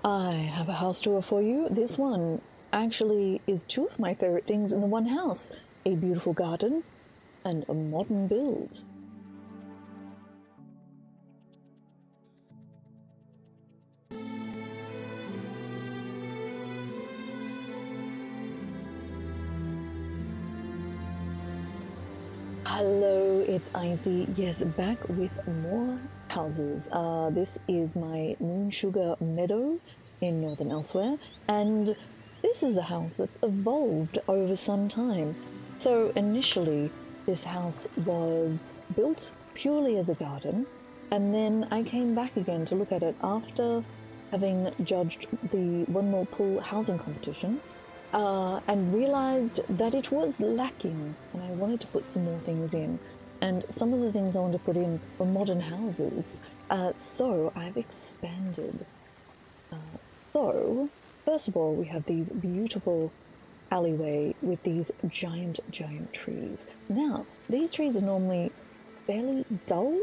I have a house tour for you. This one actually is two of my favorite things in the one house: a beautiful garden and a modern build. Hello, it's Icy. Yes, back with more houses. This is my Moon Sugar Meadow in Northern Elsewhere, and this is a house that's evolved over some time. So initially, this house was built purely as a garden, and then I came back again to look at it after having judged the One More Pool housing competition. And realized that it was lacking, and I wanted to put some more things in. And some of the things I wanted to put in were modern houses, so I've expanded. So, first of all, we have these beautiful alleyway with these giant trees. Now, these trees are normally fairly dull,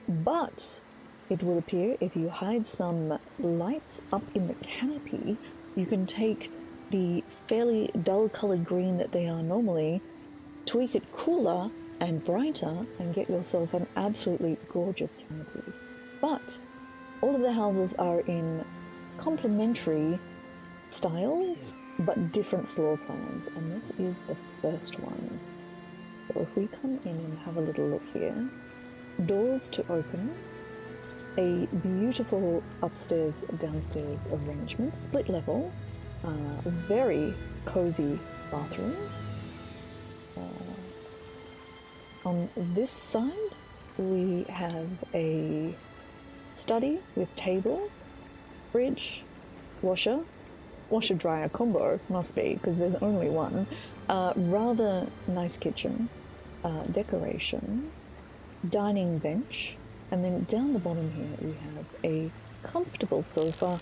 but it would appear if you hide some lights up in the canopy, you can take the fairly dull colored green that they are normally, tweak it cooler and brighter, and get yourself an absolutely gorgeous canopy. But all of the houses are in complementary styles, but different floor plans, and this is the first one. So if we come in and have a little look here, doors to open, a beautiful upstairs downstairs arrangement, split level, very cozy bathroom. On this side we have a study with table, fridge, washer dryer combo, must be because there's only one, rather nice kitchen, decoration, dining bench, and then down the bottom here we have a comfortable sofa,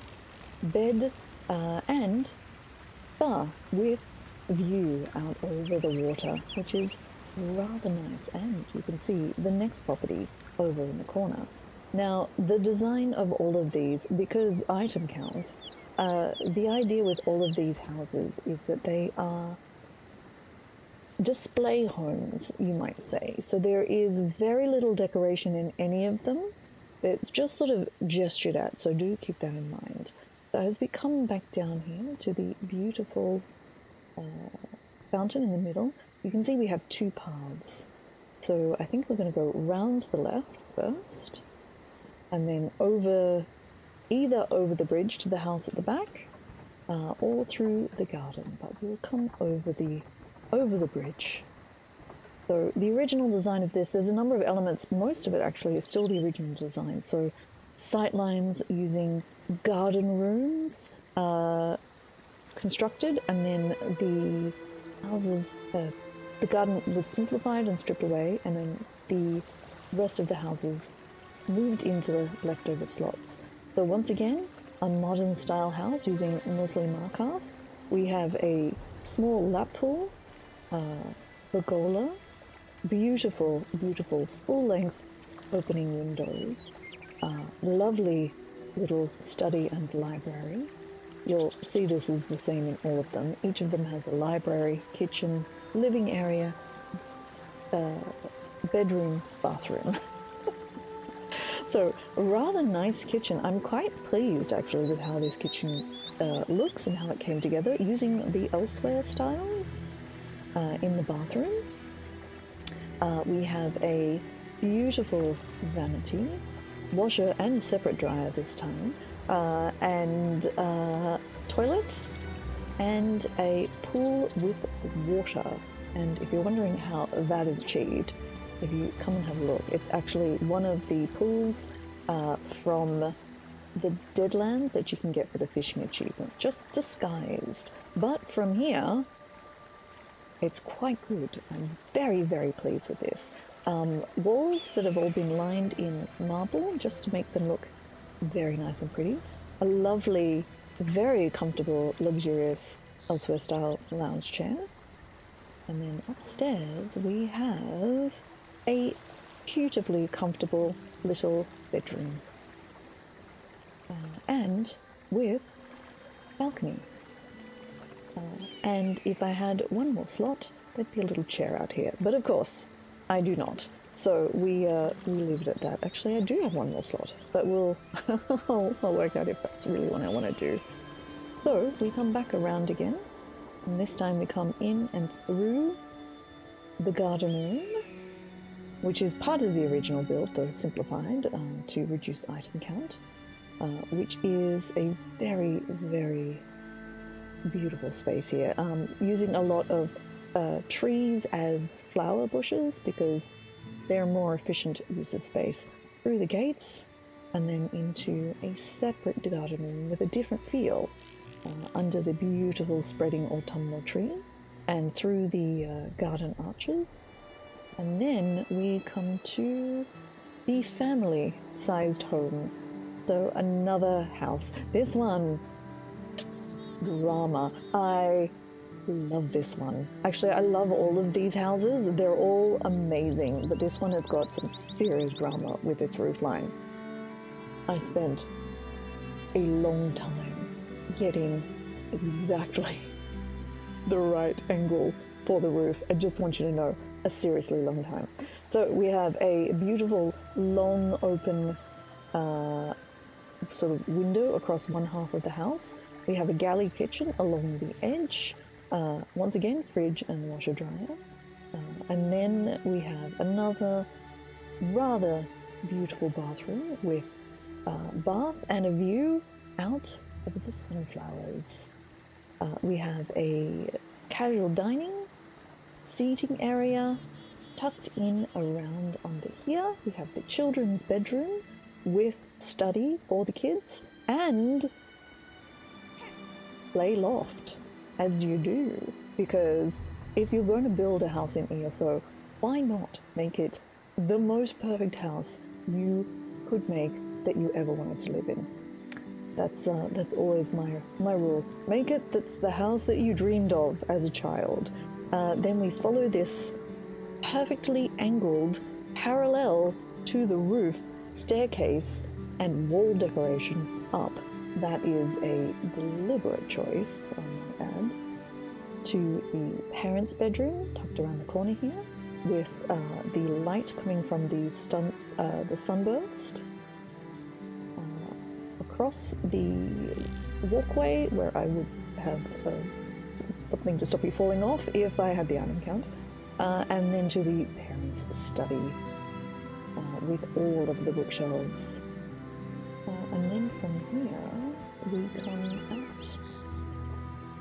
bed, and bar with view out over the water, which is rather nice. And you can see the next property over in the corner. Now, the design of all of these, because item count, the idea with all of these houses is that they are display homes, you might say. So there is very little decoration in any of them. It's just sort of gestured at, so do keep that in mind. So as we come back down here to the beautiful fountain in the middle, you can see we have two paths. So I think we're going to go round to the left first, and then either over the bridge to the house at the back, or through the garden. But we'll come over the bridge. So the original design of this, there's a number of elements. Most of it actually is still the original design. So sightlines using garden rooms constructed, and then the houses, the garden was simplified and stripped away, and then the rest of the houses moved into the leftover slots. So once again, a modern style house using mostly mark art. We have a small lap pool, pergola, beautiful full-length opening windows, lovely little study and library. You'll see this is the same in all of them. Each of them has a library, kitchen, living area, bedroom, bathroom. So a rather nice kitchen. I'm quite pleased actually with how this kitchen looks and how it came together using the Elsewhere styles in the bathroom. We have a beautiful vanity, washer and separate dryer this time, and toilet, and a pool with water. And if you're wondering how that is achieved, if you come and have a look, it's actually one of the pools from the Deadland that you can get for the fishing achievement, just disguised. But from here, it's quite good. I'm very pleased with this. Walls that have all been lined in marble just to make them look very nice and pretty. A lovely, very comfortable, luxurious Elsewhere style lounge chair. And then upstairs we have a beautifully comfortable little bedroom. And with balcony. And if I had one more slot, there'd be a little chair out here. But of course, I do not. So we leave it at that. Actually, I do have one more slot, but we'll I'll work out if that's really what I want to do. So we come back around again, and this time we come in and through the garden room, which is part of the original build, though simplified to reduce item count, which is a very, very beautiful space here, using a lot of trees as flower bushes because they're more efficient use of space. Through the gates and then into a separate garden room with a different feel under the beautiful spreading autumnal tree and through the garden arches. And then we come to the family-sized home. So another house. This one, drama. I love this one. Actually, I love all of these houses. They're all amazing, but this one has got some serious drama with its roofline. I spent a long time getting exactly the right angle for the roof. I just want you to know, a seriously long time. So we have a beautiful, long, open sort of window across one half of the house. We have a galley kitchen along the edge. Once again, fridge and washer dryer. And then we have another rather beautiful bathroom with bath and a view out over the sunflowers. We have a casual dining, seating area tucked in around under here. We have the children's bedroom with study for the kids and play loft, as you do, because if you're going to build a house in ESO, why not make it the most perfect house you could make that you ever wanted to live in? That's always my rule. Make it that's the house that you dreamed of as a child. Then we follow this perfectly angled, parallel to the roof, staircase and wall decoration up. That is a deliberate choice, I might add, to the parents' bedroom, tucked around the corner here, with the light coming from the sunburst. Across the walkway, where I would have something to stop you falling off if I had the item count, and then to the parents' study with all of the bookshelves. And then from here, we come out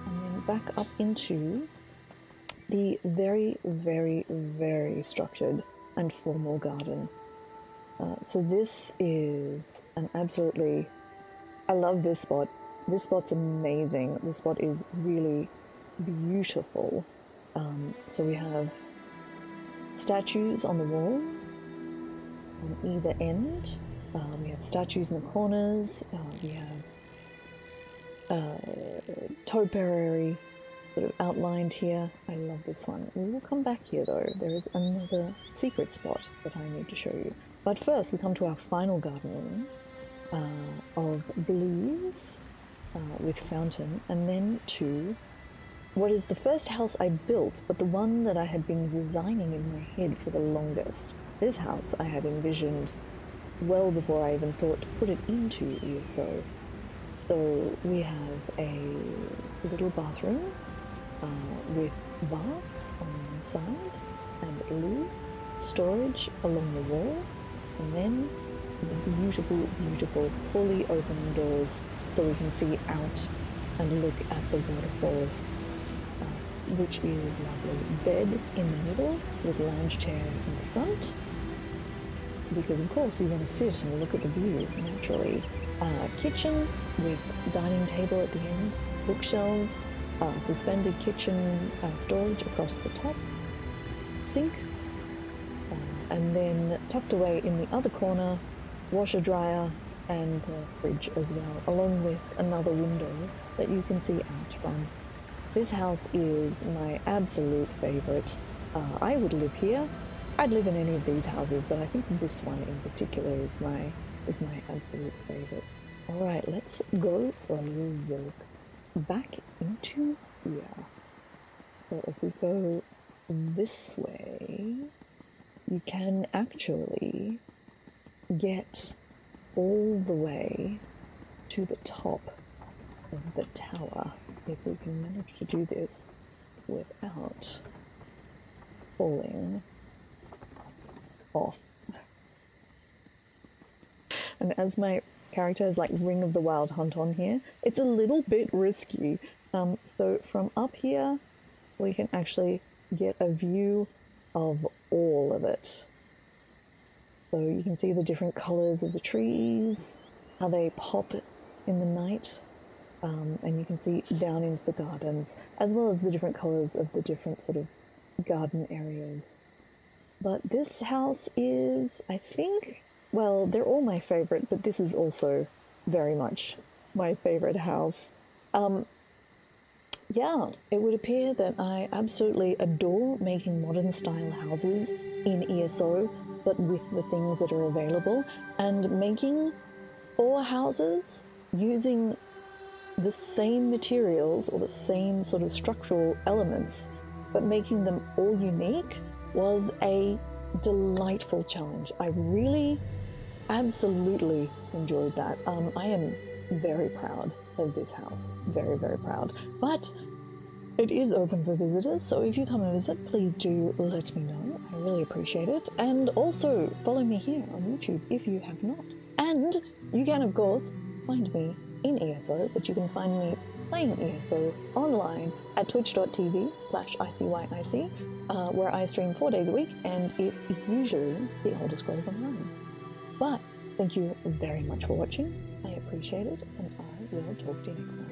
and then back up into the very, very, very structured and formal garden. So this is an absolutely... I love this spot. This spot's amazing. This spot is really beautiful. So we have statues on the walls on either end. We have statues in the corners. We have topiary sort of outlined here. I love this one. We will come back here though. There is another secret spot that I need to show you. But first we come to our final garden room of blues with fountain, and then to what is the first house I built, but the one that I had been designing in my head for the longest. This house I had envisioned well before I even thought to put it into ESO. So we have a little bathroom with bath on one side and loo, storage along the wall, and then the beautiful, beautiful, fully open doors so we can see out and look at the waterfall, which is lovely. Bed in the middle with lounge chair in front, because of course you want to sit and look at the view naturally. Kitchen with dining table at the end, bookshelves, suspended kitchen storage across the top, sink, and then tucked away in the other corner, washer dryer and fridge as well, along with another window that you can see out from. This house is my absolute favorite. I would live here. I'd live in any of these houses, but I think this one in particular is my absolute favorite. All right, let's go for a little walk. back into here. So if we go this way, you can actually get all the way to the top of the tower if we can manage to do this without falling off. And as my character is like Ring of the Wild Hunt on here, it's a little bit risky. So from up here, we can actually get a view of all of it. So you can see the different colors of the trees, how they pop in the night, and you can see down into the gardens, as well as the different colors of the different sort of garden areas. But this house is, I think, well, they're all my favorite, but this is also very much my favorite house. Yeah, it would appear that I absolutely adore making modern style houses in ESO, but with the things that are available, and making 4 houses using the same materials or the same sort of structural elements, but making them all unique was a delightful challenge. I really absolutely enjoyed that. I am very proud of this house, very, very proud. But it is open for visitors, so if you come and visit, please do let me know. I really appreciate it. And also follow me here on YouTube if you have not. And you can, of course, find me in ESO, but you can find me playing ESO online at twitch.tv/ICYIC, where I stream 4 days a week, and it's usually the Elder Scrolls Online. But thank you very much for watching. I appreciate it, and I will talk to you next time.